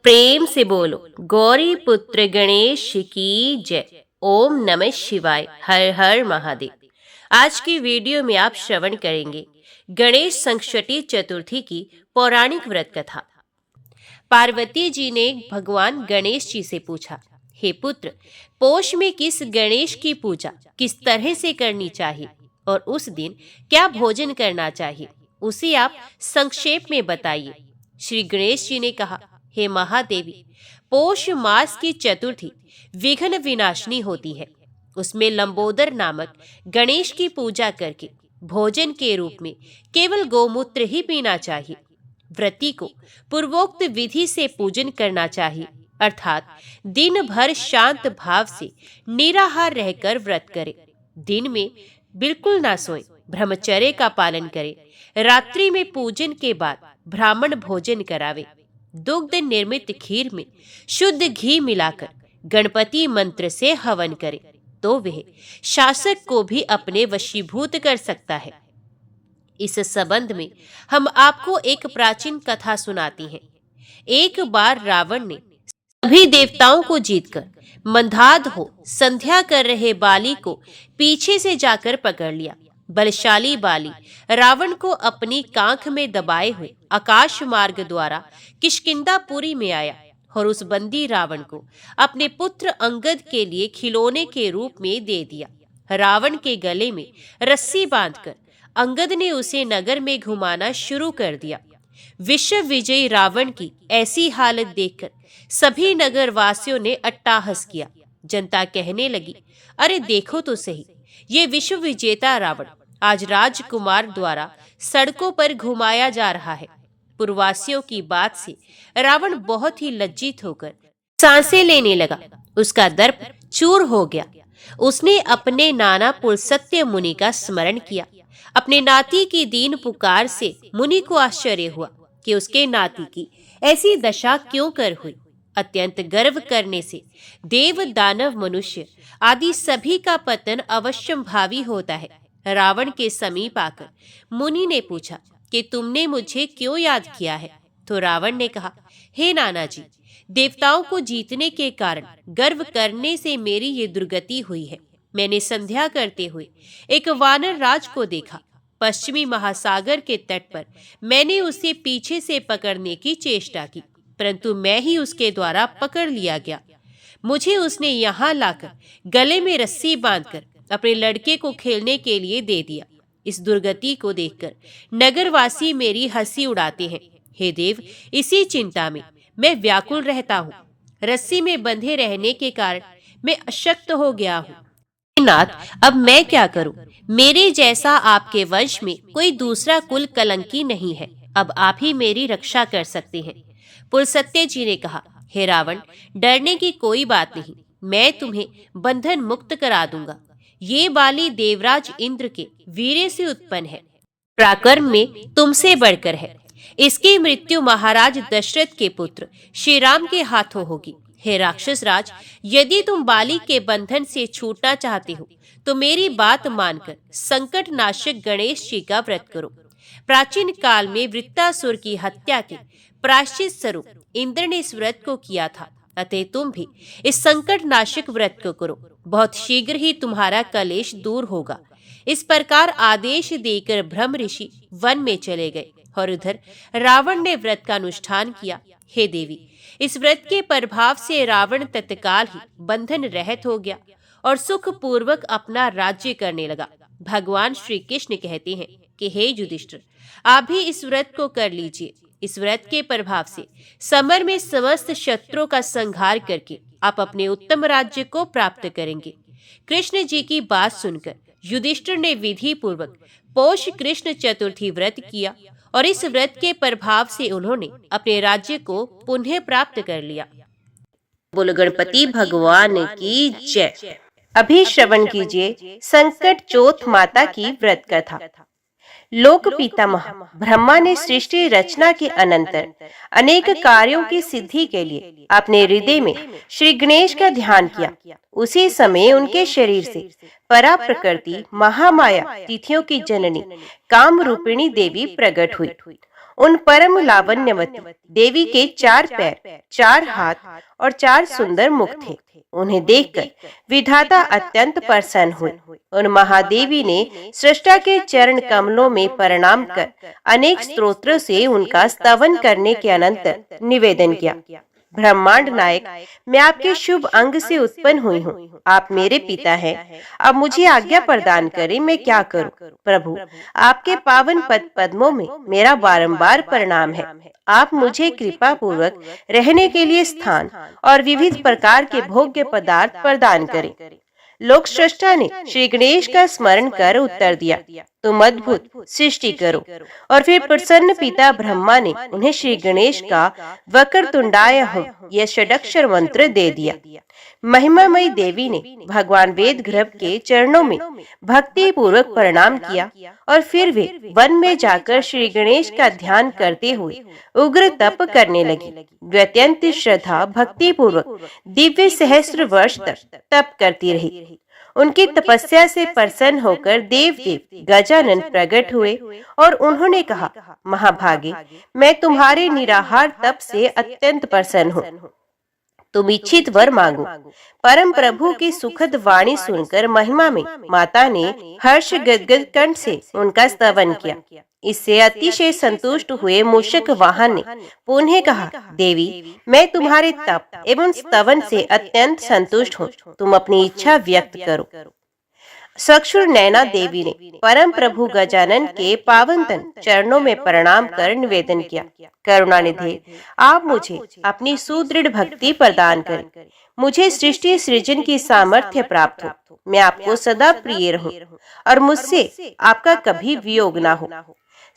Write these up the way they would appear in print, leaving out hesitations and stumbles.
प्रेम से बोलो गौरी पुत्र गणेश की जय। ओम नमः शिवाय। हर हर महादेव। आज की वीडियो में आप श्रवण करेंगे गणेश संकष्टी चतुर्थी की पौराणिक व्रत कथा। पार्वती जी ने भगवान गणेश जी से पूछा, हे पुत्र, पोष में किस गणेश की पूजा किस तरह से करनी चाहिए और उस दिन क्या भोजन करना चाहिए, उसे आप संक्षेप में बताइए। श्री गणेश जी ने कहा, हे महादेवी, पोष मास की चतुर्थी विघ्न विनाशनी होती है। उसमें लंबोदर नामक गणेश की पूजा करके भोजन के रूप में केवल गोमूत्र ही पीना चाहिए। व्रती को पूर्वोक्त विधि से पूजन करना चाहिए, अर्थात दिन भर शांत भाव से निराहार रहकर व्रत करे। दिन में बिल्कुल ना सोए, ब्रह्मचर्य का पालन करे। रात्रि में पूजन के बाद ब्राह्मण भोजन करावे। दुग्ध निर्मित खीर में शुद्ध घी मिलाकर गणपति मंत्र से हवन करे तो वह शासक को भी अपने वशीभूत कर सकता है। इस संबंध में हम आपको एक प्राचीन कथा सुनाती हैं। एक बार रावण ने सभी देवताओं को जीतकर मंदाद हो संध्या कर रहे बाली को पीछे से जाकर पकड़ लिया। बलशाली बाली रावण को अपनी कांख में दबाए हुए आकाश मार्ग द्वारा किष्किंधापुरी में आया और उस बंदी रावण को अपने पुत्र अंगद के लिए खिलौने के रूप में दे दिया। रावण के गले में रस्सी बांधकर अंगद ने उसे नगर में घुमाना शुरू कर दिया। विश्व विजयी रावण की ऐसी हालत देखकर सभी नगर वासियों ने अट्टहास किया। जनता कहने लगी, अरे देखो तो सही, ये विश्व विजेता रावण आज राजकुमार द्वारा सड़कों पर घुमाया जा रहा है। पुरवासियों की बात से रावण बहुत ही लज्जित होकर सांसें लेने लगा। उसका दर्प चूर हो गया। उसने अपने नाना पुलस्त्य मुनि का स्मरण किया। अपने नाती की दीन पुकार से मुनि को आश्चर्य हुआ कि उसके नाती की ऐसी दशा क्यों कर हुई। अत्यंत गर्व करने से देव दानव मनुष्य आदि सभी का पतन अवश्यंभावी होता है। रावण के समीप आकर मुनि ने पूछा कि तुमने मुझे क्यों याद किया है। तो रावण ने कहा, हे नाना जी, देवताओं को जीतने के कारण गर्व करने से मेरी ये दुर्गति हुई है। मैंने संध्या करते हुए एक वानर राज को देखा। पश्चिमी महासागर के तट पर मैंने उसे पीछे से पकड़ने की चेष्टा की, परंतु मैं ही उसके द्वारा पकड़ लिया गया। मुझे उसने यहाँ लाकर गले में रस्सी बांधकर अपने लड़के को खेलने के लिए दे दिया। इस दुर्गति को देखकर नगरवासी मेरी हंसी उड़ाते हैं। हे देव, इसी चिंता में मैं व्याकुल रहता हूँ। रस्सी में बंधे रहने के कारण मैं अशक्त हो गया हूँ। नाथ, अब मैं क्या करूं? मेरे जैसा आपके वंश में कोई दूसरा कुल कलंकी नहीं है। अब आप ही मेरी रक्षा कर सकते हैं। पुलस्त्य जी ने कहा, हे रावण, डरने की कोई बात नहीं, मैं तुम्हें बंधन मुक्त करा दूंगा। ये बाली देवराज इंद्र के वीर्य से उत्पन्न है, पराक्रम में तुमसे बढ़कर है। इसकी मृत्यु महाराज दशरथ के पुत्र श्री राम के हाथों होगी। हे राक्षस राज, यदि तुम बाली के बंधन से छूटना चाहते हो तो मेरी बात मानकर संकट नाशक गणेश जी का व्रत करो। प्राचीन काल में वृत्तासुर की हत्या के प्रायश्चित स्वरूप इंद्र ने इस व्रत को किया था, अतः तुम भी इस संकट नाशक व्रत को करो। बहुत शीघ्र ही तुम्हारा कलेश दूर होगा। इस प्रकार आदेश देकर ब्रह्म ऋषि वन में चले गए और उधर रावण ने व्रत का अनुष्ठान किया। हे देवी, इस व्रत के प्रभाव से रावण तत्काल ही बंधन रहित हो गया और सुख पूर्वक अपना राज्य करने लगा। भगवान श्री कृष्ण कहते हैं कि हे युधिष्ठिर, आप भी इस व्रत को कर लीजिए। इस व्रत के प्रभाव से समर में समस्त शत्रुओं का संहार करके आप अपने उत्तम राज्य को प्राप्त करेंगे। कृष्ण जी की बात सुनकर युधिष्ठिर ने विधि पूर्वक पौष कृष्ण चतुर्थी व्रत किया और इस व्रत के प्रभाव से उन्होंने अपने राज्य को पुनः प्राप्त कर लिया। बोलो गणपति भगवान की जय। अभी श्रवण कीजिए संकट चौथ माता की व्रत कथा। लोक पितामह ब्रह्मा ने सृष्टि रचना के अनंतर अनेक कार्यों की सिद्धि के लिए अपने हृदय में श्री गणेश का ध्यान किया। उसी समय उनके शरीर से परा प्रकृति महामाया तिथियों की जननी काम रूपिणी देवी प्रकट हुई। उन परम लावण्यवती देवी के 4 पैर, 4 हाथ और 4 सुंदर मुख थे। उन्हें देखकर विधाता अत्यंत प्रसन्न हुए। उन महादेवी ने सृष्टा के चरण कमलों में प्रणाम कर अनेक स्तोत्रों से उनका स्तवन करने के अनंतर निवेदन किया, ब्रह्मांड नायक, मैं आपके शुभ अंग से उत्पन्न हुई हूँ। आप मेरे पिता हैं। अब मुझे आज्ञा प्रदान करें, मैं क्या करूँ? प्रभु, आपके पावन पद पद्मों में मेरा बारंबार प्रणाम है। आप मुझे कृपा पूर्वक रहने के लिए स्थान और विविध प्रकार के भोग्य पदार्थ प्रदान करें। लोक सृष्टा ने श्री गणेश का स्मरण कर उत्तर दिया, तुम अद्भुत सृष्टि करो। और फिर प्रसन्न पिता ब्रह्मा ने उन्हें श्री गणेश का वक्रतुंडाय हम यह षडक्षर मंत्र दे दिया। महिमामयी देवी ने भगवान वेद ग्रभ के चरणों में भक्ति पूर्वक प्रणाम किया और फिर वे वन में जाकर श्री गणेश का ध्यान करते हुए उग्र तप करने लगी। वे अत्यंत श्रद्धा भक्ति पूर्वक दिव्य सहस्त्र वर्ष तक तप करती रही। उनकी तपस्या से प्रसन्न होकर देव गजानन प्रकट हुए और उन्होंने कहा, महाभागे, मैं तुम्हारे निराहार तप से अत्यंत प्रसन्न हूँ। तुम इच्छित वर मांगो। परम प्रभु की सुखद वाणी सुनकर महिमा में माता ने हर्ष गदगद कंठ से उनका स्तवन किया। इससे अतिशय संतुष्ट हुए मूषक वाहन ने पुनः कहा, देवी, मैं तुम्हारे तप एवं स्तवन से अत्यंत संतुष्ट हूँ। तुम अपनी इच्छा व्यक्त करो। चक्षुर नैना देवी ने परम प्रभु गजानन के पावन तन चरणों में प्रणाम कर निवेदन किया, करुणानिधि, आप मुझे अपनी सुदृढ़ भक्ति प्रदान करें। मुझे सृष्टि सृजन की सामर्थ्य प्राप्त हो। मैं आपको सदा प्रिय रहूं और मुझसे आपका कभी वियोग ना हो।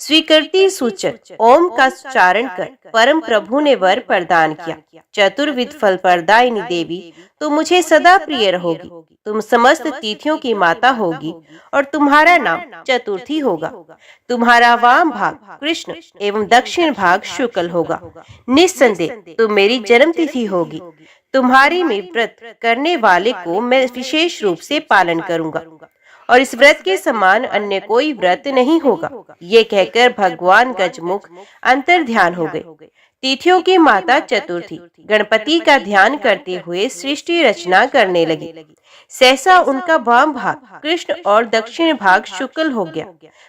स्वीकृति सूचक ओम का उच्चारण कर परम प्रभु ने वर प्रदान किया, चतुर्विध फल प्रदायिनी देवी, तुम मुझे सदा प्रिय रहोगी। तुम समस्त तिथियों की माता होगी और तुम्हारा नाम चतुर्थी होगा। तुम्हारा वाम भाग कृष्ण एवं दक्षिण भाग शुक्ल होगा। निस्संदेह तुम मेरी जन्म तिथि होगी। तुम्हारी में व्रत करने वाले को मैं विशेष रूप से पालन करूंगा और इस व्रत के समान अन्य कोई व्रत नहीं होगा। ये कहकर भगवान गजमुख अंतर ध्यान हो गए। तिथियों की माता चतुर्थी गणपति का ध्यान करते हुए सृष्टि रचना करने लगी। सहसा उनका वाम भाग कृष्ण और दक्षिण भाग शुक्ल हो गया।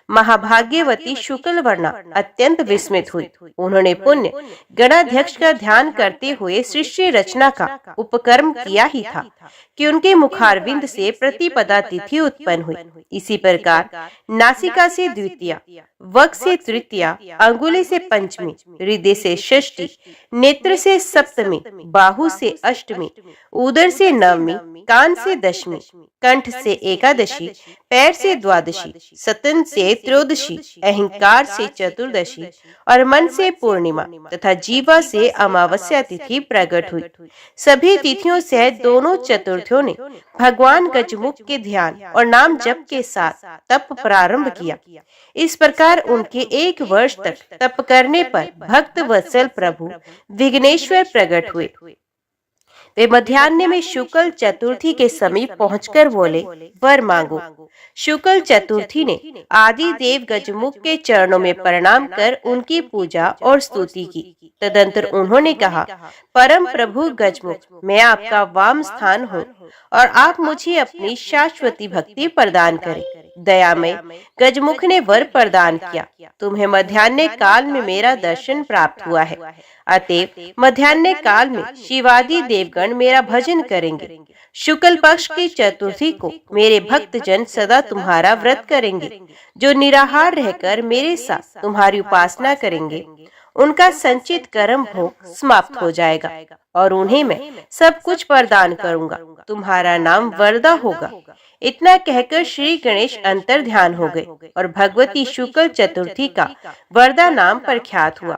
महाभाग्यवती शुक्ल वर्णा अत्यंत विस्मित हुई। उन्होंने पुण्य गणाध्यक्ष का ध्यान करते हुए सृष्टि रचना का उपक्रम किया ही था कि उनके मुखारविंद से प्रतिपदा तिथि उत्पन्न हुई। इसी प्रकार नासिका से द्वितीया, वक् से तृतीया, अंगुली से पंचमी, हृदय से षष्ठी, नेत्र से सप्तमी, बाहु से अष्टमी, उदर से नवमी, कान से दशमी, कंठ से एकादशी, पैर से द्वादशी, स्तन से त्रयोदशी, अहंकार से चतुर्दशी और मन से पूर्णिमा तथा जीवा से अमावस्या तिथि प्रकट हुई। सभी तिथियों से दोनों चतुर्थियों ने भगवान गजमुख के ध्यान और नाम जप के साथ तप प्रारंभ किया। इस प्रकार उनके 1 वर्ष तक तप करने पर भक्त वत्सल प्रभु विघ्नेश्वर प्रकट हुए। वे मध्याह्न में शुक्ल चतुर्थी के समीप पहुंचकर बोले, वर मांगो। शुक्ल चतुर्थी ने आदि देव गजमुख के चरणों में प्रणाम कर उनकी पूजा और स्तुति की। तदंतर उन्होंने कहा, परम प्रभु गजमुख, मैं आपका वाम स्थान हूँ और आप मुझे अपनी शाश्वती भक्ति प्रदान करें। दयामय गजमुख ने वर प्रदान किया, तुम्हें मध्याह्न काल में मेरा दर्शन प्राप्त हुआ है। अतएव मध्याह्न काल में शिवादि देवगण मेरा भजन करेंगे। शुक्ल पक्ष की चतुर्थी को मेरे भक्त जन सदा तुम्हारा व्रत करेंगे। जो निराहार रहकर मेरे साथ तुम्हारी उपासना करेंगे, उनका संचित कर्म भोग समाप्त हो जाएगा और उन्हें मैं सब कुछ प्रदान करूंगा। तुम्हारा नाम वरदा होगा। इतना कहकर श्री गणेश अंतर ध्यान हो गए और भगवती शुक्ल चतुर्थी का वरदा नाम प्रख्यात हुआ।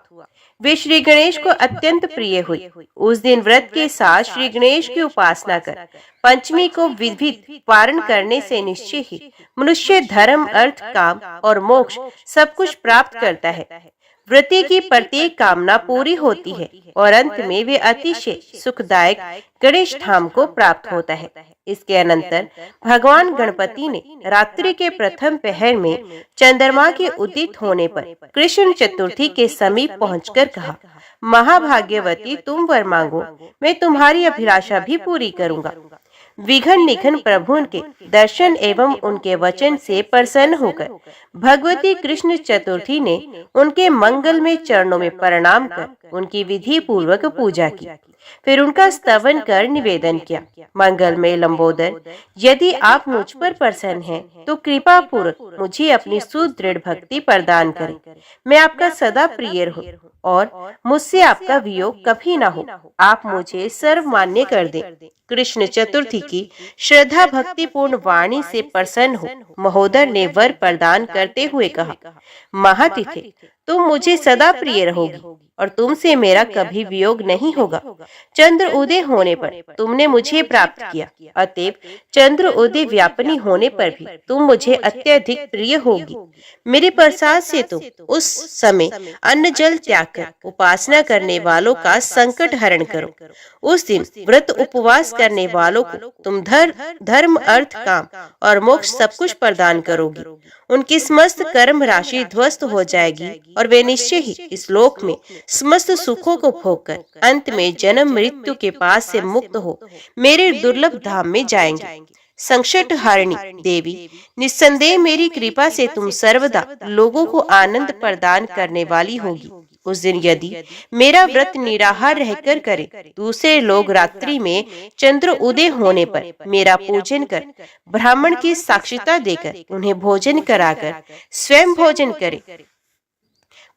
वे श्री गणेश को अत्यंत प्रिय हुई। उस दिन व्रत के साथ श्री गणेश की उपासना कर पंचमी को विधिवत पारण करने से निश्चय ही मनुष्य धर्म, अर्थ, काम और मोक्ष सब कुछ प्राप्त करता है। व्रती की प्रत्येक कामना पूरी होती है और अंत में वे अतिशय सुखदायक गणेश धाम को प्राप्त होता है। इसके अनंतर भगवान गणपति ने रात्रि के प्रथम पहर में चंद्रमा के उदित होने पर कृष्ण चतुर्थी के समीप पहुंचकर कहा, महाभाग्यवती, तुम वर मांगो, मैं तुम्हारी अभिलाषा भी पूरी करूंगा। विघ्न निघ्न प्रभु के दर्शन एवं उनके वचन से प्रसन्न होकर भगवती कृष्ण चतुर्थी ने उनके मंगलमय चरणों में प्रणाम कर उनकी विधि पूर्वक पूजा की। फिर उनका स्तवन कर निवेदन किया, मंगलमय लंबोदर, यदि आप मुझ पर प्रसन्न हैं तो कृपा पूर्वक मुझे अपनी सुदृढ़ भक्ति प्रदान करें। मैं आपका सदा प्रिय हूँ और मुझसे आपका वियोग कभी न हो। आप मुझे सर्वमान्य कर दें। कृष्ण चतुर्थी की श्रद्धा भक्ति पूर्ण वाणी से प्रसन्न हो महोदर ने वर प्रदान करते हुए कहा, महातिथे, तुम मुझे सदा प्रिय रहोगी और तुमसे मेरा कभी वियोग नहीं होगा। चंद्र उदय होने पर तुमने मुझे प्राप्त किया, अतएव चंद्र उदय व्यापनी होने पर भी तुम मुझे अत्यधिक प्रिय होगी। मेरे प्रसाद से तुम उस समय अन्न जल त्याग कर उपासना करने वालों का संकट हरण करो। उस दिन व्रत उपवास करने वालों को तुम धर्म अर्थ काम और मोक्ष सब कुछ प्रदान करोगी। उनकी समस्त कर्म राशि ध्वस्त हो जाएगी और वे निश्चय ही इस लोक में समस्त सुखों को भोगकर अंत में जन्म मृत्यु के पास से मुक्त हो मेरे दुर्लभ धाम में जाएंगे। संकट हारिणी देवी, निस्संदेह मेरी कृपा से तुम सर्वदा लोगों को आनंद प्रदान करने वाली होगी। उस दिन यदि मेरा व्रत निराहार रहकर करे, दूसरे लोग रात्रि में चंद्र उदय होने पर मेरा पूजन कर ब्राह्मण की साक्षिता देकर उन्हें भोजन कराकर स्वयं भोजन करे।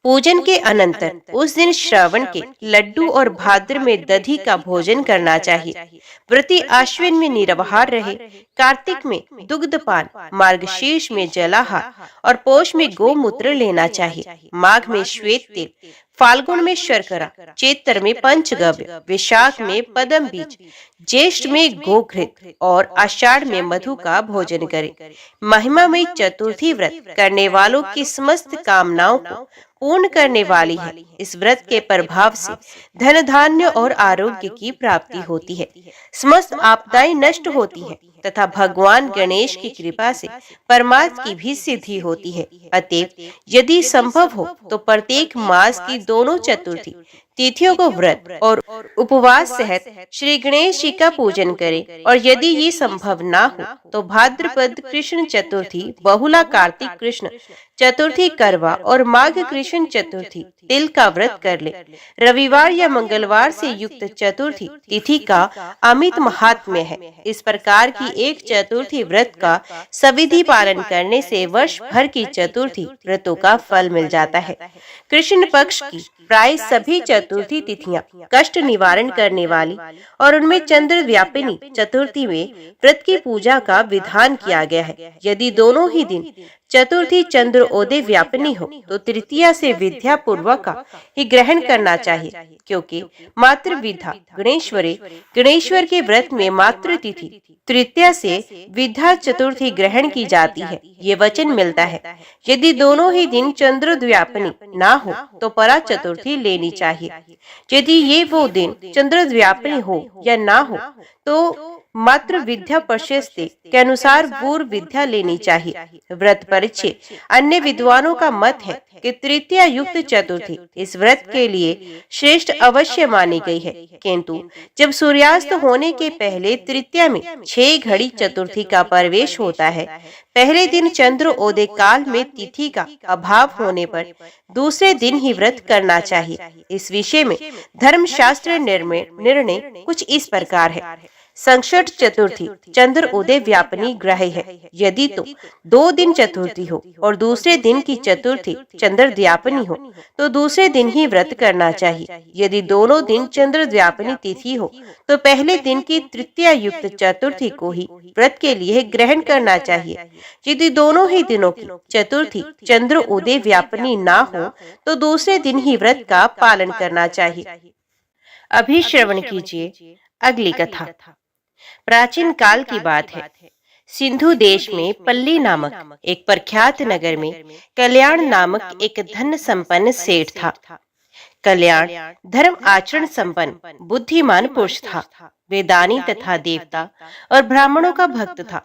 पूजन के अनंतर उस दिन श्रावण के लड्डू और भाद्र में दधी का भोजन करना चाहिए। व्रती आश्विन में निराहार रहे, कार्तिक में दुग्धपान, मार्गशीर्ष में जलाहार और पौष में गोमूत्र लेना चाहिए। माघ में श्वेत तेल, फाल्गुन में शर्करा, चैत्र में पंचगव्य, विशाख में पदम बीज, ज्येष्ठ में गोघृत और आषाढ़ में मधु का भोजन करें। महिमा में चतुर्थी व्रत करने वालों की समस्त कामनाओं को पूर्ण करने वाली है। इस व्रत के प्रभाव से धन धान्य और आरोग्य की प्राप्ति होती है, समस्त आपदाएं नष्ट होती है तथा भगवान गणेश की कृपा से परमार्थ की भी सिद्धि होती है। अतएव यदि संभव हो तो प्रत्येक मास की दोनों चतुर्थी तिथियों को व्रत और उपवास सहित श्री गणेश जी का पूजन करें और यदि ये संभव ना हो तो भाद्रपद कृष्ण चतुर्थी, बहुला कार्तिक कृष्ण चतुर्थी करवा और माघ कृष्ण चतुर्थी तिल का व्रत कर ले। रविवार या मंगलवार से युक्त चतुर्थी तिथि का अमित महात्म्य है। इस प्रकार की एक चतुर्थी व्रत का सविधि पालन करने से वर्ष भर की चतुर्थी व्रतों का फल मिल जाता है। कृष्ण पक्ष की प्राय सभी चतुर्थी तिथियां कष्ट निवारण करने वाली और उनमें चंद्र व्यापिनी चतुर्थी में व्रत की पूजा का विधान किया गया है। यदि दोनों ही दिन चतुर्थी चंद्र उदय व्यापिनी हो तो तृतीया से विद्या पूर्वक का ही ग्रहण करना चाहिए, क्योंकि मातृ विद्या गणेश्वर के व्रत में मातृ तिथि तृतीया से विद्या चतुर्थी ग्रहण की जाती है, ये वचन मिलता है। यदि दोनों ही दिन चंद्र व्यापिनी ना हो तो परा चतुर्थी लेनी चाहिए। यदि ये वो दिन चंद्र व्यापिनी हो या ना हो तो मात्र विद्या प्रशस्ति के अनुसार पूर्व विद्या लेनी चाहिए। व्रत परिचय अन्य विद्वानों का मत है कि तृतीया युक्त चतुर्थी इस व्रत के लिए श्रेष्ठ अवश्य मानी गई है, किंतु जब सूर्यास्त होने के पहले तृतीया में 6 घड़ी चतुर्थी का प्रवेश होता है, पहले दिन चंद्र उदय काल में तिथि का अभाव होने पर दूसरे दिन ही व्रत करना चाहिए। इस विषय में धर्मशास्त्र निर्णय कुछ इस प्रकार है। संकट चतुर्थी चंद्र उदय व्यापनी ग्रह है। यदि तो 2 दिन चतुर्थी हो और दूसरे दिन की चतुर्थी चंद्र व्यापनी हो तो दूसरे दिन ही व्रत करना चाहिए। यदि दोनों दिन चंद्र व्यापनी तिथि हो तो पहले दिन की तृतीया युक्त चतुर्थी को ही व्रत के लिए ग्रहण करना चाहिए। यदि दोनों ही दिनों की चतुर्थी चंद्र उदय व्यापनी ना हो तो दूसरे दिन ही व्रत का पालन करना चाहिए। अभी श्रवण कीजिए अगली कथा। प्राचीन काल की बात है। सिंधु देश में पल्ली नामक एक प्रख्यात नगर में कल्याण नामक एक धन संपन्न सेठ था। कल्याण धर्म आचरण संपन्न बुद्धिमान पुरुष था। वेदानी तथा देवता और ब्राह्मणों का भक्त था।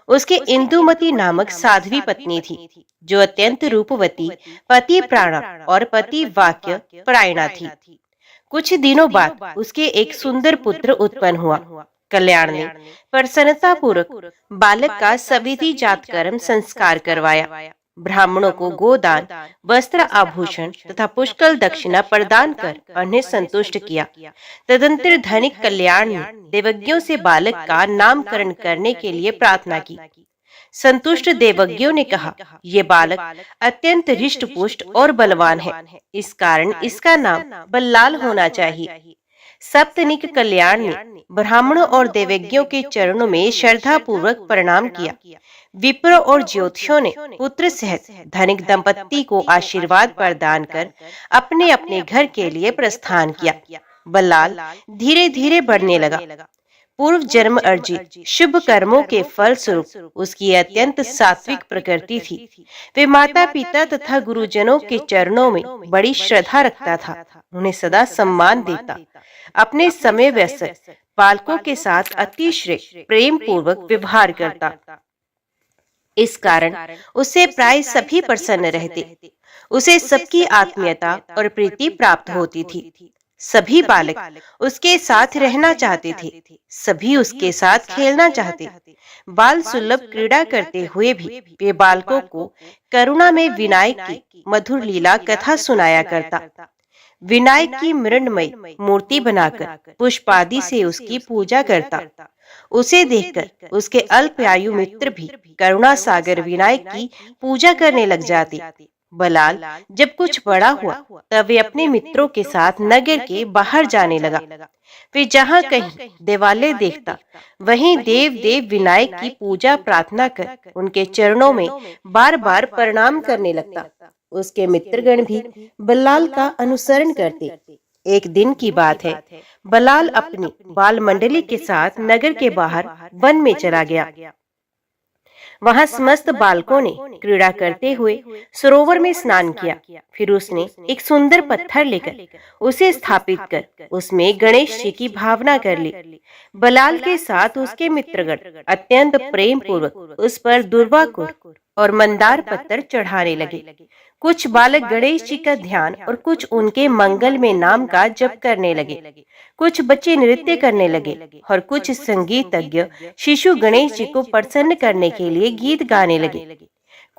उसके इंदुमती नामक साध्वी पत्नी थी, जो अत्यंत रूपवती, पति प्राणा और पति वाक्य परायणा थी। कुछ दिनों बाद उसके एक सुंदर पुत्र उत्पन्न हुआ। कल्याण ने प्रसन्नता पूर्वक बालक का सविधि जात कर्म संस्कार करवाया। ब्राह्मणों को गोदान, वस्त्र, आभूषण तथा पुष्कल दक्षिणा प्रदान कर उन्हें संतुष्ट किया। तदंतर धनिक कल्याण ने देवज्ञों से बालक का नामकरण करने के लिए प्रार्थना की। संतुष्ट देवज्ञों ने कहा, ये बालक अत्यंत हृष्ट पुष्ट और बलवान है, इस कारण इसका नाम बल्लाल होना चाहिए। सप्तनिक कल्याण ने ब्राह्मणों और देवज्ञों के चरणों में श्रद्धा पूर्वक प्रणाम किया। विप्र और ज्योतिषियों ने पुत्र सहित धनिक दंपत्ति को आशीर्वाद प्रदान कर अपने अपने घर के लिए प्रस्थान किया। बल्लाल धीरे धीरे बढ़ने लगा। पूर्व जन्म अर्जित शुभ कर्मों के फल स्वरूप उसकी अत्यंत सात्विक प्रकृति थी। वे माता पिता तथा गुरुजनों के चरणों में बड़ी श्रद्धा रखता था, उन्हें सदा सम्मान देता, अपने समय व्यस्त बालकों के साथ अतिशय प्रेम पूर्वक व्यवहार करता। इस कारण उससे प्राय सभी प्रसन्न रहते। उसे सबकी आत्मीयता और प्रीति प्राप्त होती थी। सभी बालक उसके साथ रहना चाहते थे, सभी उसके साथ खेलना चाहते। बाल सुलभ क्रीड़ा करते हुए भी वे बालकों को करुणा में विनायक की मधुर लीला कथा सुनाया करता। विनायक की मृण्मयी मूर्ति बनाकर पुष्पादि से उसकी पूजा करता। उसे देखकर उसके अल्पायु मित्र भी करुणा सागर विनायक की पूजा करने लग जाते। बल्लाल जब कुछ बड़ा हुआ तब वे अपने मित्रों के साथ नगर के बाहर जाने लगा। वे जहाँ कहीं देवालय देखता, वहीं देव देव विनायक की पूजा प्रार्थना कर उनके चरणों में बार बार प्रणाम करने लगता। उसके मित्रगण भी बल्लाल का अनुसरण करते। एक दिन की बात है, बल्लाल अपनी बाल मंडली के साथ नगर के बाहर वन में चला गया। वहां समस्त बालकों ने क्रीड़ा करते हुए सरोवर में स्नान किया। फिर उसने एक सुंदर पत्थर लेकर उसे स्थापित कर उसमें गणेश जी की भावना कर ली। बल्लाल के साथ उसके मित्रगण अत्यंत प्रेम पूर्वक उस पर दुर्वाकुर और मंदार पत्थर चढ़ाने लगे। कुछ बालक गणेश जी का ध्यान और कुछ उनके मंगल में नाम का जप करने लगे। कुछ बच्चे नृत्य करने लगे और कुछ संगीतज्ञ शिशु गणेश जी को प्रसन्न करने के लिए गीत गाने लगे।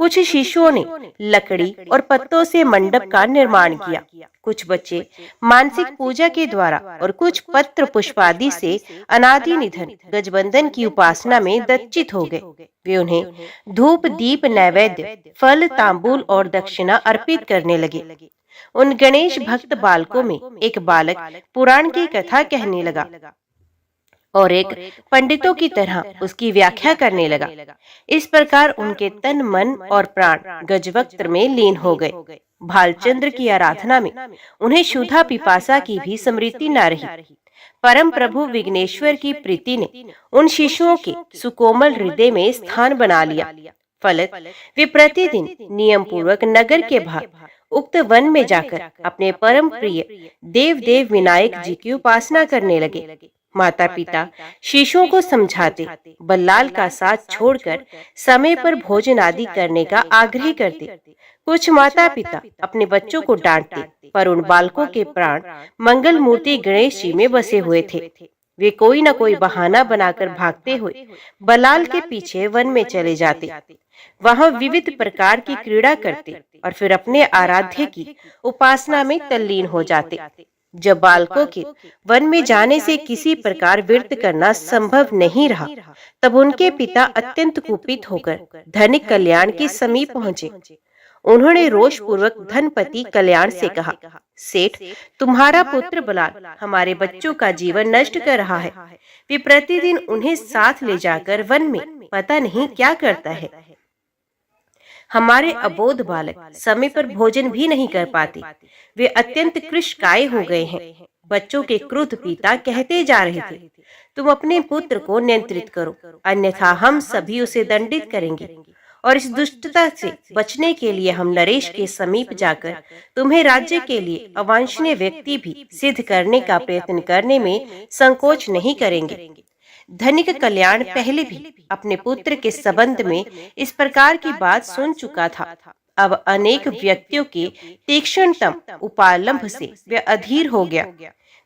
कुछ शिशुओं ने लकड़ी और पत्तों से मंडप का निर्माण किया। कुछ बच्चे मानसिक पूजा के द्वारा और कुछ पत्र पुष्पादि से अनादि निधन गजबंधन की उपासना में दत्चित हो गए। वे उन्हें धूप दीप नैवेद्य फल तांबूल और दक्षिणा अर्पित करने लगे। उन गणेश भक्त बालकों में एक बालक पुराण की कथा कहने लगा और एक पंडितों की तरह उसकी व्याख्या करने लगा। इस प्रकार उनके तन मन और प्राण गजवक्त्र में लीन हो गए। भालचंद्र की आराधना में उन्हें क्षुधा पिपासा की भी स्मृति न रही। परम प्रभु विघ्नेश्वर की प्रीति ने उन शिशुओं के सुकोमल हृदय में स्थान बना लिया। फलत वे प्रतिदिन नियम पूर्वक नगर के बाहर उक्त वन में जाकर अपने परम प्रिय देव देव विनायक जी की उपासना करने लगे। माता पिता शिशुओं को समझाते, बल्लाल का साथ छोड़कर समय पर भोजन आदि करने का आग्रह करते। कुछ माता पिता अपने बच्चों को डांटते, पर उन बालकों के प्राण मंगल मूर्ति गणेश जी में बसे हुए थे। वे कोई न कोई बहाना बनाकर भागते हुए बल्लाल के पीछे वन में चले जाते। वहां विविध प्रकार की क्रीड़ा करते और फिर अपने आराध्य की उपासना में तल्लीन हो जाते। जब बालकों के वन में जाने से किसी प्रकार व्रत करना संभव नहीं रहा, तब उनके पिता अत्यंत कुपित होकर धनिक कल्याण के समीप पहुंचे। उन्होंने रोष पूर्वक धनपति कल्याण से कहा, सेठ, तुम्हारा पुत्र बल्लाल हमारे बच्चों का जीवन नष्ट कर रहा है। वे प्रतिदिन उन्हें साथ ले जाकर वन में पता नहीं क्या करता है। हमारे अबोध बालक समय पर भोजन भी नहीं कर पाते। वे अत्यंत कृशकाय हो गए हैं। बच्चों के क्रुद्ध पिता कहते जा रहे थे, तुम अपने पुत्र को नियंत्रित करो, अन्यथा हम सभी उसे दंडित करेंगे। और इस दुष्टता से बचने के लिए हम नरेश के समीप जाकर तुम्हें राज्य के लिए अवांछनीय व्यक्ति भी सिद्ध करने का प्रयत्न करने में संकोच नहीं करेंगे। धनिक कल्याण पहले भी अपने पुत्र के संबंध में इस प्रकार की बात सुन चुका था। अब अनेक व्यक्तियों के तीक्ष्णतम उपालंभ से वह अधीर हो गया।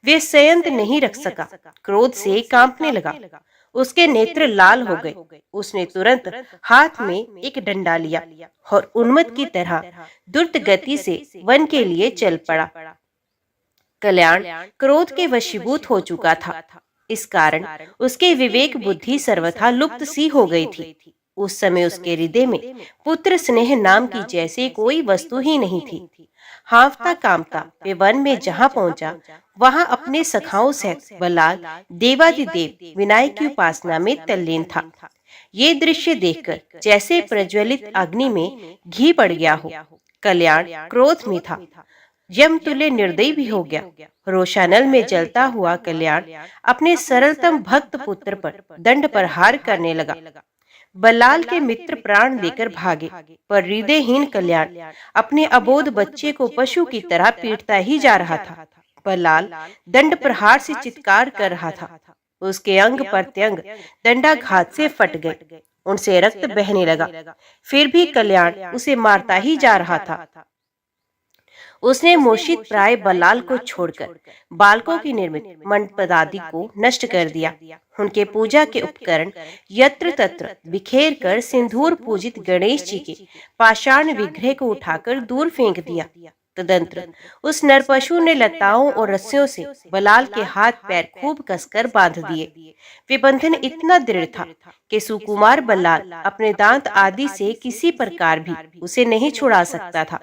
वे संयंत्र नहीं रख सका, क्रोध से कांपने लगा। उसके नेत्र लाल हो गए। उसने तुरंत हाथ में एक डंडा लिया और उन्मत्त की तरह द्रुत गति से वन के लिए चल पड़ा। कल्याण क्रोध के वशीभूत हो चुका था। इस कारण उसके विवेक बुद्धि सर्वथा लुप्त सी हो गई थी। उस समय उसके हृदय में पुत्र स्नेह नाम की जैसी कोई वस्तु ही नहीं थी। हांफता कांपता वे वन में जहाँ पहुंचा, वहां अपने सखाओं सहित बल्लाल देवादिदेव विनायक की उपासना में तल्लीन था। ये दृश्य देखकर जैसे प्रज्वलित अग्नि में घी पड़ गया हो। कल्याण क्रोध में था, यमतुल्य निर्दयी भी हो गया। रोशानल में जलता हुआ कल्याण अपने सरलतम भक्त पुत्र पर दंड प्रहार करने लगा। बल्लाल के मित्र प्राण देकर भागे, पर हृदयहीन कल्याण अपने अबोध बच्चे को पशु की तरह पीटता ही जा रहा था। बल्लाल दंड प्रहार से चित्कार कर रहा था। उसके अंग प्रत्यंग दंडाघात से फट गए, उनसे रक्त बहने लगा। फिर भी कल्याण उसे मारता ही जा रहा था। उसने मोर्शित प्राय बल्लाल को छोड़कर बालकों की निर्मित मंडपदादि को नष्ट कर दिया। उनके पूजा के उपकरण यत्र तत्र बिखेर कर सिंदूर पूजित गणेश जी के पाषाण विग्रह को उठाकर दूर फेंक दिया। तदंतर उस नरपशु ने लताओं और रस्सियों से बल्लाल के हाथ पैर खूब कसकर बांध दिए। वे बंधन इतना दृढ़ था कि सुकुमार बल्लाल अपने दांत आदि से किसी प्रकार भी उसे नहीं छुड़ा सकता था।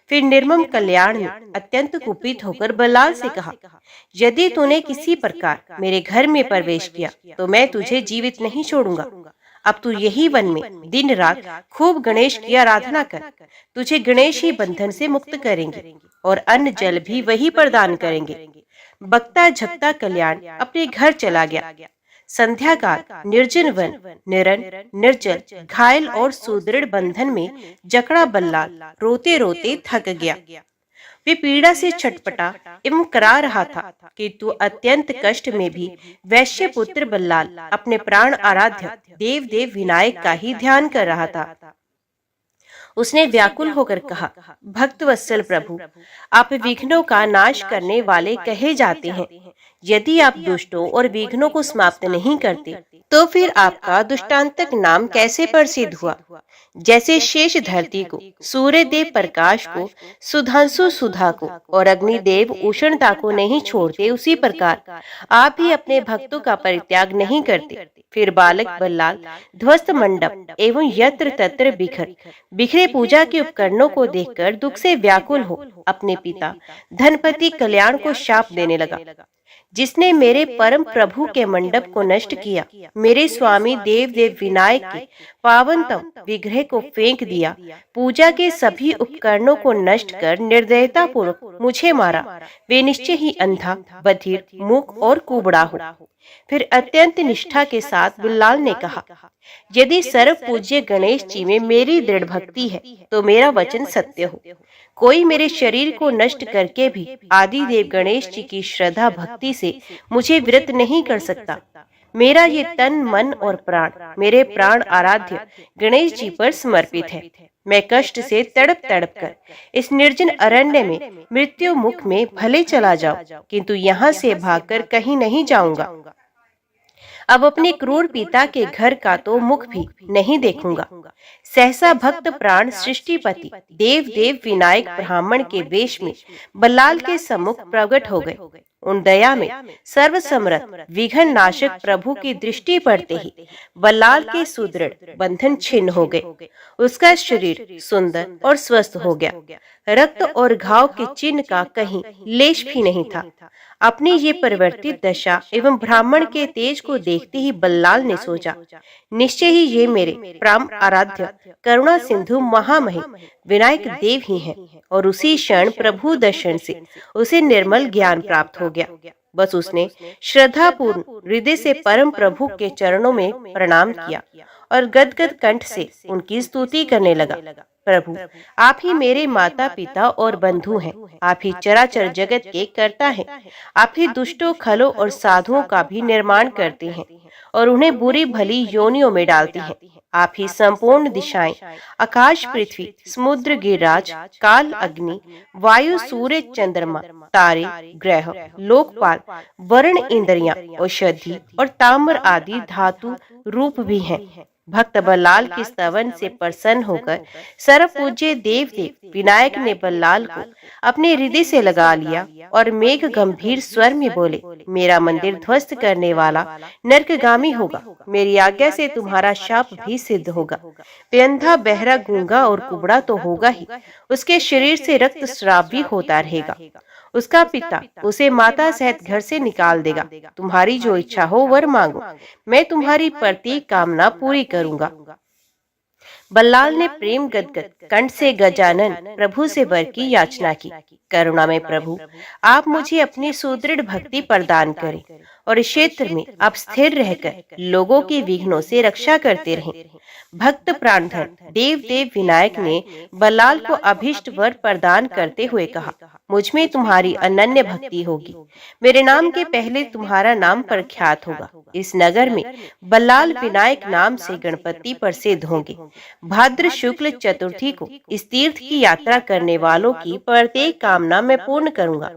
फिर निर्मम कल्याण ने अत्यंत कुपित होकर बल्लाल से कहा, यदि तूने किसी प्रकार मेरे घर में प्रवेश किया तो मैं तुझे जीवित नहीं छोड़ूंगा। अब तू यही वन में दिन रात खूब गणेश की आराधना कर। तुझे गणेश ही बंधन से मुक्त करेंगे और अन्न जल भी वही प्रदान करेंगे। बकता झपता कल्याण अपने घर चला गया। संध्या काल निर्जन वन, निरन निर्जल, घायल और सुदृढ़ बंधन में जकड़ा बल्लाल रोते रोते थक गया। वे पीड़ा से छटपटा एवं करा रहा था कि तू अत्यंत कष्ट में भी वैश्य पुत्र बल्लाल अपने प्राण आराध्य देव देव विनायक का ही ध्यान कर रहा था। उसने व्याकुल होकर कहा, भक्त वत्सल प्रभु, आप विघ्नों का नाश करने वाले कहे जाते हैं। यदि आप दुष्टों और विघ्नों को समाप्त नहीं करते तो फिर आपका दुष्टांतक नाम कैसे प्रसिद्ध हुआ? जैसे शेष धरती को, सूर्य देव प्रकाश को, सुधांशु सुधा को और अग्निदेव उष्णता को नहीं छोड़ते, उसी प्रकार आप भी अपने भक्तों का परित्याग नहीं करते। फिर बालक बल्लाल ध्वस्त मंडप एवं यत्र तत्र बिखरे पूजा के उपकरणों को देखकर दुख से व्याकुल हो अपने पिता धनपति कल्याण को शाप देने लगा। जिसने मेरे परम प्रभु के मंडप को नष्ट किया, मेरे स्वामी देव देव विनायक के पावनतम विग्रह को फेंक दिया, पूजा के सभी उपकरणों को नष्ट कर निर्दयता पूर्वक मुझे मारा, वे निश्चय ही अंधा, बधिर, मूक और कुबड़ा हो। फिर अत्यंत निष्ठा के साथ बल्लाल ने कहा, यदि सर्व पूज्य गणेश जी में मेरी दृढ़ भक्ति है तो मेरा वचन सत्य हो। कोई मेरे शरीर को नष्ट करके भी आदि देव गणेश जी की श्रद्धा भक्ति से मुझे विरत नहीं कर सकता। मेरा ये तन मन और प्राण मेरे प्राण आराध्य गणेश जी पर समर्पित है। मैं कष्ट से तड़प तड़प कर इस निर्जन अरण्य में मृत्यु मुख में भले चला जाऊं, किंतु यहाँ से भागकर कहीं नहीं जाऊंगा। अब अपने क्रूर पिता के घर का तो मुख भी नहीं देखूंगा। सहसा भक्त प्राण सृष्टिपति देव देव विनायक ब्राह्मण के वेश में बल्लाल के सम्मुख प्रकट हो गए। उन दया में सर्व समर्थ विघ्न नाशक प्रभु की दृष्टि पड़ते ही बल्लाल के सुदृढ़ बंधन छिन्न हो गए। उसका शरीर सुंदर और स्वस्थ हो गया। रक्त और घाव के चिन्ह का कहीं लेश भी नहीं था। अपनी ये परिवर्तित दशा एवं ब्राह्मण के तेज को देखते ही बल्लाल ने सोचा, निश्चय ही ये मेरे प्राण आराध्य करुणा सिंधु महामहिम विनायक देव ही हैं। और उसी क्षण प्रभु दर्शन से उसे निर्मल ज्ञान प्राप्त हो हो गया। बस उसने श्रद्धापूर्ण हृदय से परम प्रभु के चरणों में प्रणाम किया और गदगद कंठ से उनकी स्तुति करने लगा। प्रभु, आप ही मेरे माता पिता और बंधु हैं। आप ही चराचर जगत के कर्ता हैं। आप ही दुष्टों, खलों और साधुओं का भी निर्माण करते हैं और उन्हें बुरी भली योनियों में डालते हैं। आप ही संपूर्ण दिशाएं, आकाश, पृथ्वी, समुद्र, गिरिराज, काल, अग्नि, वायु, सूर्य, चंद्रमा, तारे, ग्रह, लोकपाल, वर्ण, इंद्रियां, औषधि और ताम्र आदि धातु रूप भी हैं। भक्त बल्लाल के स्तवन से प्रसन्न होकर सर्व पूज्य देव विनायक ने बल्लाल को अपने हृदय से लगा लिया और मेघ गंभीर स्वर में बोले, मेरा मंदिर ध्वस्त करने वाला नरकगामी होगा। मेरी आज्ञा से तुम्हारा शाप भी सिद्ध होगा। वे अंधा, बहरा, गूंगा और कुबड़ा तो होगा ही, उसके शरीर से रक्त स्राव भी होता रहेगा। उसका पिता उसे माता सहित घर से निकाल देगा। तुम्हारी जो इच्छा हो वर मांगो, मैं तुम्हारी प्रत्येक कामना पूरी करूंगा। बल्लाल ने प्रेम गदगद कंठ से गजानन प्रभु से वर की याचना की। करुणा में प्रभु, आप मुझे अपनी सुदृढ़ भक्ति प्रदान करें और इस क्षेत्र में आप स्थिर रहकर लोगों के विघ्नों से रक्षा करते रहें। भक्त प्राणधन देव विनायक ने बल्लाल को अभिष्ट वर प्रदान करते हुए कहा, मुझ में तुम्हारी अनन्य भक्ति होगी। मेरे नाम के पहले तुम्हारा नाम प्रख्यात होगा। इस नगर में बल्लाल विनायक नाम से गणपति प्रसिद्ध होंगे। भाद्र शुक्ल चतुर्थी को इस तीर्थ की यात्रा करने वालों की प्रत्येक कामना मैं पूर्ण करूंगा।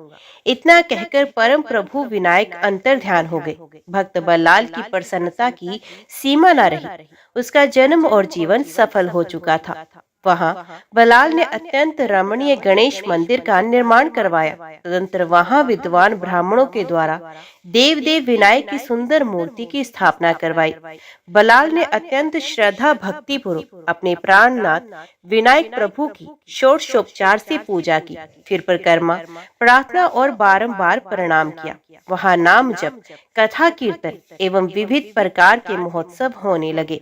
इतना कहकर परम प्रभु विनायक अंतर ध्यान हो गए। भक्त बल्लाल की प्रसन्नता की सीमा न रही। उसका जन्म और जीवन सफल हो चुका था। वहाँ बल्लाल ने अत्यंत रमणीय गणेश मंदिर का निर्माण करवाया। तदंतर वहाँ विद्वान ब्राह्मणों के द्वारा देव विनायक की सुंदर मूर्ति की स्थापना करवाई। बल्लाल ने अत्यंत श्रद्धा भक्ति पूर्वक अपने प्राणनाथ विनायक प्रभु की षोडशोपचार से पूजा की, फिर परिक्रमा, प्रार्थना और बारंबार प्रणाम किया। वहाँ नाम जप, कथा कीर्तन एवं विविध प्रकार के महोत्सव होने लगे।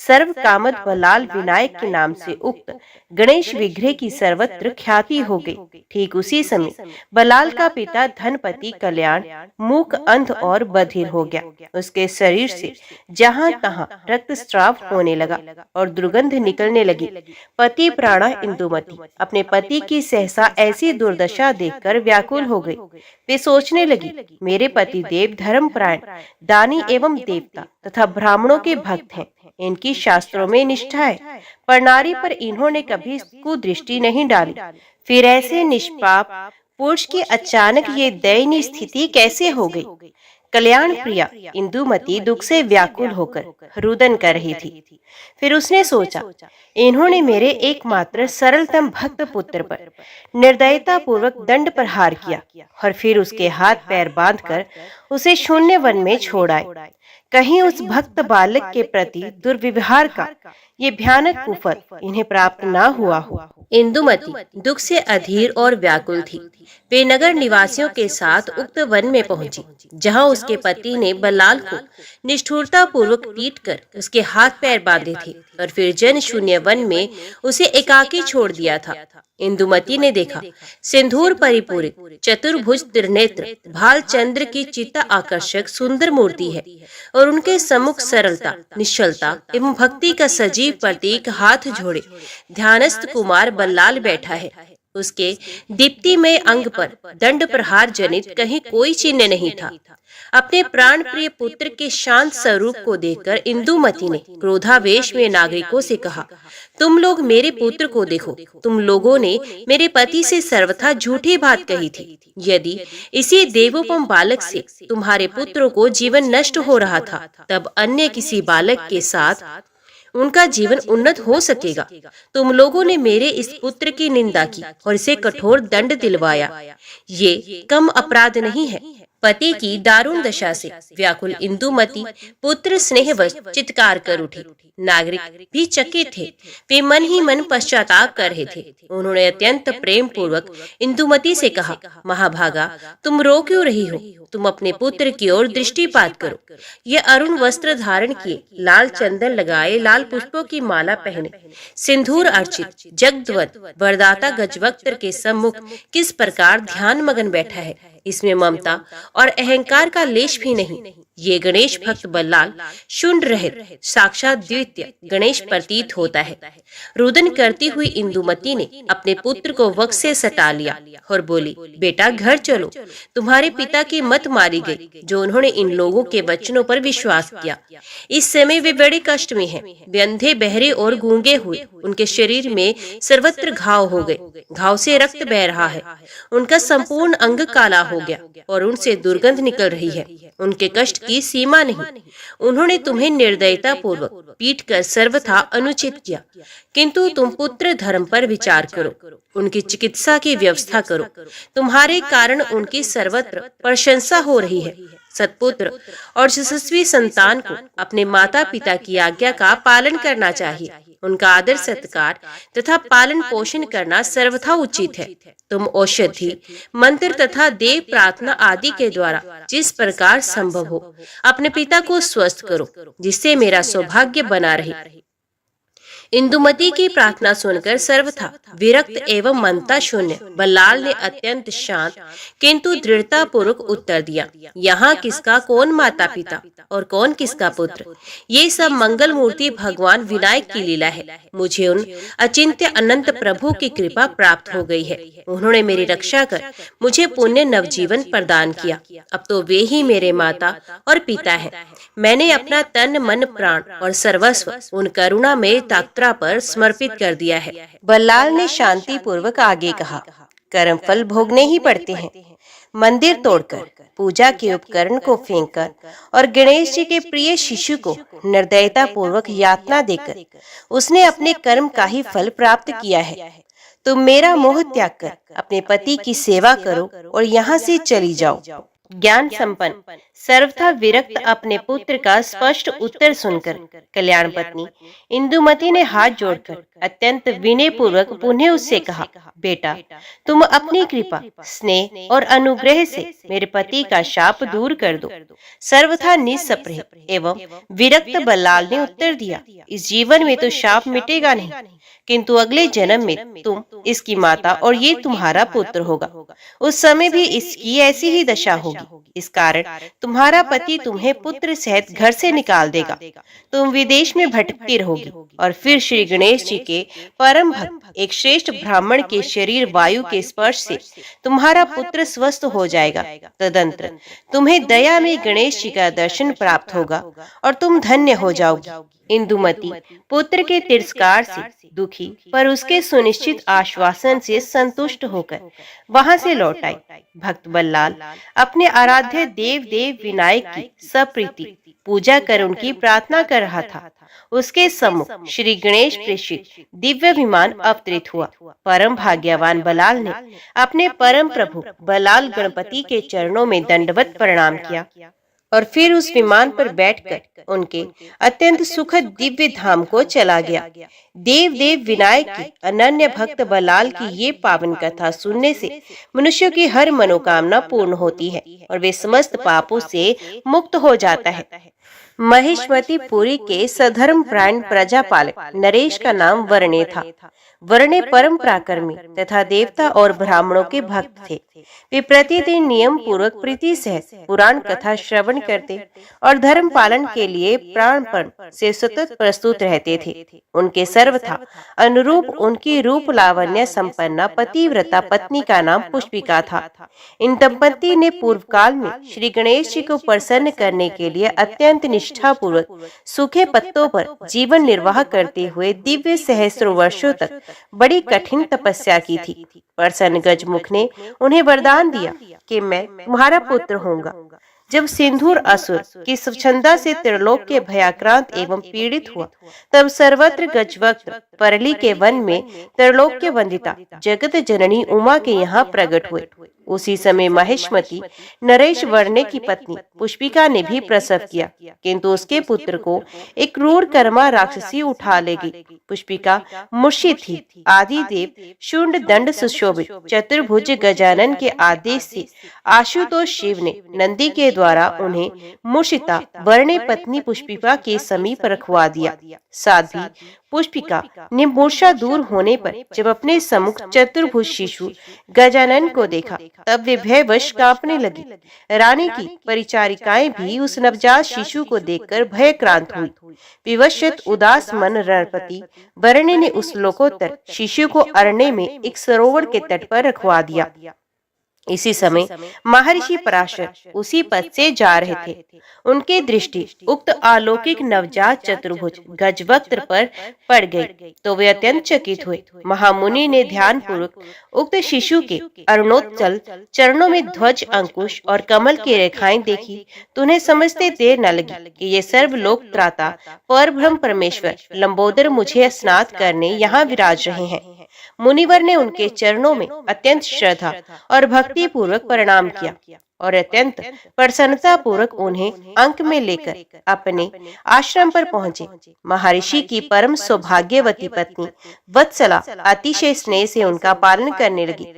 सर्व कामद बल्लाल विनायक के नाम से उक्त गणेश विग्रह की सर्वत्र ख्याति हो गई। ठीक उसी समय बल्लाल का पिता धनपति कल्याण मूक, अंध और बधिर हो गया। उसके शरीर से जहाँ तहाँ रक्तस्राव होने लगा और दुर्गंध निकलने लगी। पति प्राणा इंदुमती अपने पति की सहसा ऐसी दुर्दशा देखकर व्याकुल हो गई। वे सोचने लगी, मेरे पति देव धर्मपरायण, दानी एवं देवता तथा ब्राह्मणों के भक्त हैं। इनकी शास्त्रों में निष्ठा है, पर नारी पर इन्होंने कभी कुदृष्टि नहीं डाली। फिर ऐसे निष्पाप पुरुष की अचानक ये दयनीय स्थिति कैसे हो गई? कल्याण प्रिया इंदुमती दुख से व्याकुल होकर रुदन कर रही थी। फिर उसने सोचा, इन्होंने मेरे एकमात्र सरलतम भक्त पुत्र पर निर्दयता पूर्वक दंड प्रहार किया और फिर उसके हाथ पैर बांधकर उसे शून्य वन में छोड़ आए। कहीं उस भक्त बालक के प्रति दुर्व्यवहार का ये भयानक कुफल इन्हें प्राप्त न हुआ हो। इंदुमती दुख से अधीर और व्याकुल थी। वे नगर निवासियों के साथ उक्त वन में पहुंची, जहां उसके पति ने बल्लाल को निष्ठुरता पूर्वक पीटकर उसके हाथ पैर बांधे थे और फिर जन शून्य वन में उसे एकाकी छोड़ दिया था। इंदुमती ने देखा, सिंदूर परिपूरित चतुर्भुज त्रिनेत्र भाल चंद्र की चित्ता आकर्षक सुंदर मूर्ति है और उनके सम्मुख सरलता, निश्चलता एवं भक्ति का सजीव प्रतीक हाथ जोड़े ध्यानस्थ कुमार बल्लाल बैठा है। उसके दीप्तिमय अंग पर दंड प्रहार जनित कहीं कोई चिन्ह नहीं था। अपने प्राण प्रिय पुत्र के शांत स्वरूप को देखकर इंदुमती ने क्रोधावेश में नागरिकों से कहा, तुम लोग मेरे पुत्र को देखो। तुम लोगों ने मेरे पति से सर्वथा झूठी बात कही थी। यदि इसी देवोपम बालक से तुम्हारे पुत्र को जीवन नष्ट हो रहा था, तब अन्य किसी बालक के साथ उनका जीवन उन्नत हो सकेगा। तुम लोगों ने मेरे इस पुत्र की निंदा की और इसे कठोर दंड दिलवाया। ये कम अपराध नहीं है। पति की दारुण दशा से व्याकुल इंदुमती पुत्र स्नेहवश चित्कार कर उठी। नागरिक भी चकित थे। वे मन ही मन पश्चाताप कर रहे थे। उन्होंने अत्यंत प्रेम पूर्वक इंदुमती से कहा, महाभागा, तुम रो क्यों रही हो? तुम अपने पुत्र की ओर दृष्टिपात करो। ये अरुण वस्त्र धारण किए, लाल चंदन लगाए, लाल पुष्पों की माला पहने, सिंदूर अर्चित, जगद्वत वरदाता गजवक्त्र के सम्मुख किस प्रकार ध्यान मगन बैठा है। इसमें ममता और अहंकार का लेश भी नहीं। ये गणेश भक्त बल्लाल शुंड रहित साक्षात द्वितीय गणेश प्रतीत होता है। रुदन करती हुई इंदुमती ने अपने पुत्र को वक्ष से सटा लिया और बोली, बेटा घर चलो, तुम्हारे पिता की मत मारी गई जो उन्होंने इन लोगों के वचनों पर विश्वास किया। इस समय वे बड़े कष्ट में हैं। वे अंधे, बहरे और गूंगे हुए, उनके शरीर में सर्वत्र घाव हो गए, घाव से रक्त बह रहा है, उनका संपूर्ण अंग काला हो गया और उनसे दुर्गंध निकल रही है। उनके कष्ट की सीमा नहीं। उन्होंने तुम्हें निर्दयता पूर्वक पीट कर सर्वथा अनुचित किया, किंतु तुम पुत्र धर्म पर विचार करो, उनकी चिकित्सा की व्यवस्था करो। तुम्हारे कारण उनकी सर्वत्र प्रशंसा हो रही है। सत्पुत्र और यशस्वी संतान को अपने माता पिता की आज्ञा का पालन करना चाहिए। उनका आदर सत्कार तथा पालन पोषण करना सर्वथा उचित है। तुम औषधि, मंत्र तथा देव प्रार्थना आदि के द्वारा जिस प्रकार संभव हो अपने पिता को स्वस्थ करो, जिससे मेरा सौभाग्य बना रहे। इंदुमती की प्रार्थना सुनकर सर्वथा विरक्त एवं मनता शून्य बल्लाल ने अत्यंत शांत किंतु दृढ़ता पूर्वक उत्तर दिया, यहाँ किसका कौन माता पिता और कौन किसका पुत्र? ये सब मंगल मूर्ति भगवान विनायक की लीला है। मुझे उन अचिंत्य अनंत प्रभु की कृपा प्राप्त हो गई है। उन्होंने मेरी रक्षा कर मुझे पुण्य नवजीवन प्रदान किया। अब तो वे ही मेरे माता और पिता हैं। मैंने अपना तन, मन, प्राण और सर्वस्व उन करुणा में तात्रा पर समर्पित कर दिया है। बल्लाल ने शांति पूर्वक आगे कहा, कर्म फल भोगने ही पड़ते हैं। मंदिर तोड़कर, पूजा के उपकरण को फेंककर और गणेश जी के प्रिय शिशु को निर्दयता पूर्वक यातना देकर उसने अपने कर्म का ही फल प्राप्त किया है। तुम मेरा मोह त्याग कर अपने पति की सेवा करो और यहाँ से चली जाओ। ज्ञान संपन्न सर्वथा विरक्त अपने पुत्र का स्पष्ट उत्तर सुनकर कल्याण पत्नी इंदुमती ने हाथ जोड़कर अत्यंत विनय पूर्वक पुनः उससे कहा, बेटा तुम अपनी कृपा, स्नेह और अनुग्रह से मेरे पति का शाप दूर कर दो। सर्वथा निस्पृह एवं विरक्त बल्लाल ने उत्तर दिया, इस जीवन में तो शाप मिटेगा नहीं, किंतु अगले जन्म में तुम इसकी माता और ये तुम्हारा पुत्र होगा। उस समय भी इसकी ऐसी ही दशा होगी। इस कारण तुम्हारा पति तुम्हें पुत्र सहित घर से निकाल देगा। तुम विदेश में भटकती रहोगी और फिर श्री गणेश जी के परम भक्त एक श्रेष्ठ ब्राह्मण के शरीर वायु के स्पर्श से तुम्हारा पुत्र स्वस्थ हो जाएगा। तदंतर तुम्हें दया में गणेश जी का दर्शन प्राप्त होगा और तुम धन्य हो जाओगी। इंदुमती पुत्र के तिरस्कार से दुखी पर उसके सुनिश्चित आश्वासन से संतुष्ट होकर वहां से लौट आई। भक्त बल्लाल अपने आराध्य देव विनायक की सप्रीति पूजा कर उनकी प्रार्थना कर रहा था। उसके सम्मुख श्री गणेश प्रेषित दिव्य विमान अवतरित हुआ। परम भाग्यवान बल्लाल ने अपने परम प्रभु बल्लाल गणपति के चरणों में दंडवत प्रणाम किया और फिर उस विमान पर बैठकर उनके अत्यंत सुखद दिव्य धाम को चला गया। देव विनायक की अनन्य भक्त बल्लाल की ये पावन कथा सुनने से मनुष्यों की हर मनोकामना पूर्ण होती है और वे समस्त पापों से मुक्त हो जाता है। महिष्मती पुरी के सधर्म प्राण प्रजापालक नरेश का नाम वर्णे था। वर्णे परम पराक्रमी तथा देवता और ब्राह्मणों के भक्त थे। वे प्रतिदिन नियम पूर्वक प्रीति सहित पुराण कथा श्रवण करते और धर्म पालन के लिए प्राणपण से सतत प्रस्तुत रहते थे। उनके सर्वथा अनुरूप उनकी रूप लावण्य संपन्ना पतिव्रता पत्नी का नाम पुष्पिका था। इन दंपति ने पूर्व काल में श्री गणेश जी को प्रसन्न करने के लिए अत्यंत निष्ठा पूर्वक सूखे पत्तों पर जीवन निर्वाह करते हुए दिव्य सहस्रों वर्षों तक बड़ी कठिन तपस्या की थी। प्रसन्न गजमुख ने उन्हें वरदान दिया कि मैं तुम्हारा पुत्र होऊंगा। जब सिंदूर असुर की स्वच्छंदा से त्रिलोक के भयाक्रांत एवं पीड़ित हुआ, तब सर्वत्र गजवक्त्र परली के वन में त्रिलोक के वंदिता जगत जननी उमा के यहाँ प्रकट हुए। उसी समय महिष्मति नरेश वर्णे की पत्नी पुष्पिका ने भी प्रसव किया, किंतु उसके पुत्र को एक क्रूर कर्मा राक्षसी उठा ले गई। पुष्पिका मूर्छित थी। आदिदेव शुंड दंड सुशोभित चतुर्भुज गजानन के आदेश से आशुतोष शिव ने नंदी के द्वारा उन्हें मूर्छिता वर्णे पत्नी पुष्पिका के समीप रखवा दिया। साथ ही पुष्पिका ने मूर्छा दूर होने पर जब अपने सम्मुख चतुर्भुज शिशु गजानन को देखा, तब वे भयवश कांपने लगी। रानी की परिचारिकाएं भी उस नवजात शिशु को देखकर भयक्रांत हुई। विवशत उदास मन रणपति वर्णे ने उस लोकोत्तर शिशु को अरण्य में एक सरोवर के तट पर रखवा दिया। इसी समय महर्षि पराशर उसी पथ से जा रहे थे। उनकी दृष्टि उक्त अलौकिक नवजात चतुर्भुज गजवक्त्र पर पड़ गई तो वे अत्यंत चकित हुए। महामुनि ने ध्यान पूर्वक उक्त शिशु के अरुणोत्तल चरणों में ध्वज, अंकुश और कमल की रेखाएं देखी तो उन्हें समझते देर न लगी कि ये सर्वलोक त्राता परब्रह्म परमेश्वर लंबोदर मुझे स्नात करने यहाँ विराज रहे हैं। मुनिवर ने उनके चरणों में अत्यंत श्रद्धा और भक्ति पूर्वक प्रणाम किया और अत्यंत प्रसन्नता पूर्वक उन्हें अंक में लेकर अपने आश्रम पर पहुंचे। महर्षि की परम सौभाग्यवती पत्नी वत्सला अतिशय स्नेह से उनका पालन करने लगी।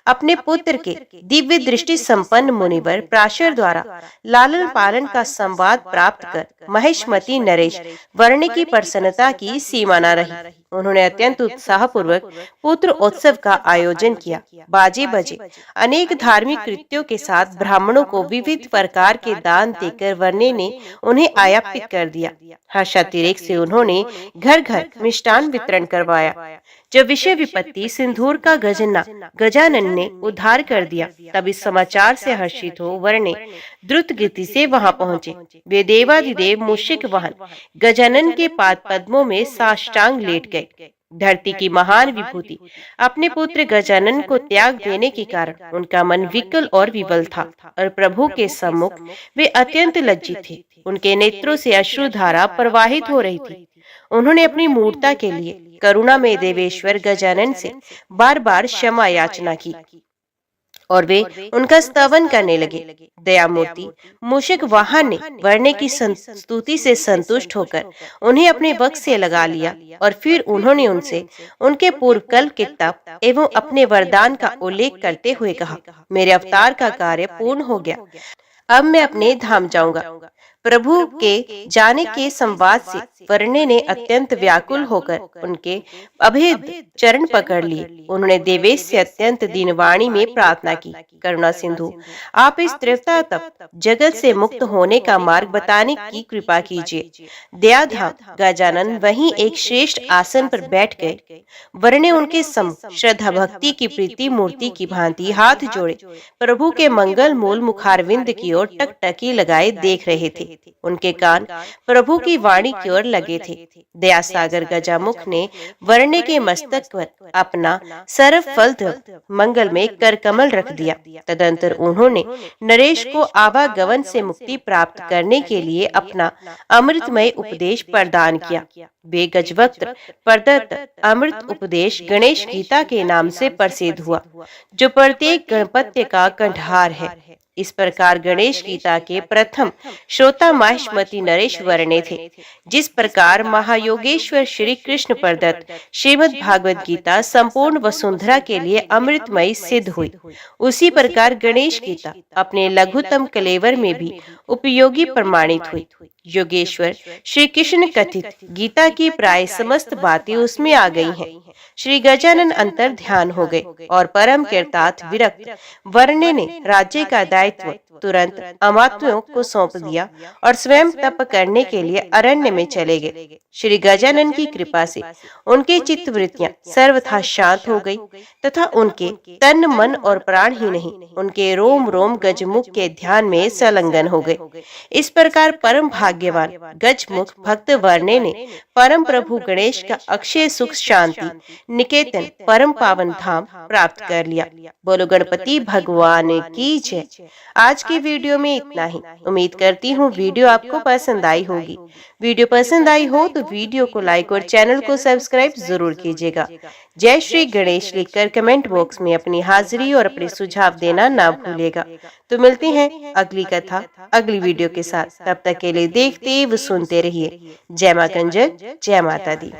अपने पुत्र के दिव्य दृष्टि संपन्न मुनिवर पराशर द्वारा लालन पालन का संवाद प्राप्त कर महिष्मति नरेश वर्णे की प्रसन्नता की सीमा न रही। उन्होंने अत्यंत उत्साह पूर्वक पुत्र उत्सव का आयोजन किया। बाजे बजे अनेक धार्मिक कृत्यों के साथ ब्राह्मणों को विविध प्रकार के दान देकर वर्णे ने उन्हें आयापित कर दिया। हर्षातिरेक से उन्होंने घर घर मिष्टान वितरण करवाया। जब विषय विपत्ति सिंदूर का गजानन ने उद्धार कर दिया, तब इस समाचार से हर्षित हो वर्णे द्रुत गति से वहां पहुंचे। वे देवादिदेव मूषिक वाहन गजानन के पाद पद्मों में साष्टांग लेट गए। धरती की महान विभूति अपने पुत्र गजानन को त्याग देने के कारण उनका मन विकल और विवल था और प्रभु के सम्मुख वे अत्यंत लज्जित थे। उनके नेत्रों से अश्रुधारा प्रवाहित हो रही थी। उन्होंने अपनी मूर्ता के लिए करुणा में देवेश्वर गजानन से बार बार क्षमा याचना की और वे उनका स्तवन करने लगे। दयामूर्ति मूषिक वाहन ने वर्णे की स्तुति से संतुष्ट होकर उन्हें अपने वक्ष से लगा लिया और फिर उन्होंने उनसे उनके पूर्व कल्प के तप एवं अपने वरदान का उल्लेख करते हुए कहा, मेरे अवतार का कार्य पूर्ण हो गया, अब मैं अपने धाम जाऊंगा। प्रभु के जाने के संवाद से वर्णे ने अत्यंत व्याकुल होकर उनके अभेद चरण पकड़ लिए। उन्होंने देवेश से अत्यंत दीनवाणी में प्रार्थना की, करुणा सिंधु आप इस त्रिवता तप जगत से मुक्त होने का मार्ग बताने की कृपा कीजिए। दयाधाम गजानन वहीं एक श्रेष्ठ आसन पर बैठ गए। वर्णे उनके श्रद्धा भक्ति की प्रीति मूर्ति की भांति हाथ जोड़े प्रभु के मंगल मूल मुखारविंद की ओर टकटकी लगाए देख रहे थे। उनके कान प्रभु की वाणी की ओर लगे थे। दया सागर गजामुख ने वर्णे के मस्तक पर अपना सर्व फल मंगल में कर कमल रख दिया। तदंतर उन्होंने नरेश को आवागमन से मुक्ति प्राप्त करने के लिए अपना अमृतमय उपदेश प्रदान किया। वे गजवक्त्र प्रदत्त अमृत उपदेश गणेश गीता के नाम से प्रसिद्ध हुआ, जो प्रत्येक गणपत्य का कंठहार है। इस प्रकार गणेश गीता के प्रथम श्रोता महिष्मति नरेश वर्णे थे। जिस प्रकार महायोगेश्वर श्री कृष्ण प्रदत्त श्रीमद् भागवत गीता संपूर्ण वसुंधरा के लिए अमृतमयी सिद्ध हुई, उसी प्रकार गणेश गीता अपने लघुतम कलेवर में भी उपयोगी प्रमाणित हुई। योगेश्वर श्री कृष्ण कथित गीता की प्राय समस्त बातें उसमें आ गई हैं। श्री गजानन अंतर ध्यान हो गए और परम कृतार्थ विरक्त वर्णे ने राज्य का दायित्व तुरंत अमात्यों को सौंप दिया और स्वयं तप करने के लिए अरण्य में चले गए। श्री गजानन की कृपा से उनकी चित्तवृत्तियां सर्वथा शांत हो गई तथा उनके तन मन और प्राण ही नहीं, उनके रोम रोम गजमुख के ध्यान में संलग्न हो गए। इस प्रकार परम भाग्य भाग्यवान गजमुख भक्त वर्णे ने परम प्रभु गणेश का अक्षय सुख शांति निकेतन परम पावन धाम प्राप्त कर लिया। बोलो गणपति भगवान की जय। आज की वीडियो में इतना ही। उम्मीद करती हूँ वीडियो आपको पसंद आई होगी। वीडियो पसंद आई हो तो वीडियो को लाइक और चैनल को सब्सक्राइब जरूर कीजिएगा। जय श्री गणेश लिखकर कमेंट बॉक्स में अपनी हाजिरी और अपने सुझाव देना ना भूलेगा। तो मिलते हैं अगली कथा अगली वीडियो के साथ। तब तक के लिए देखते व सुनते रहिए। जय मां कंजक, जय माता दी।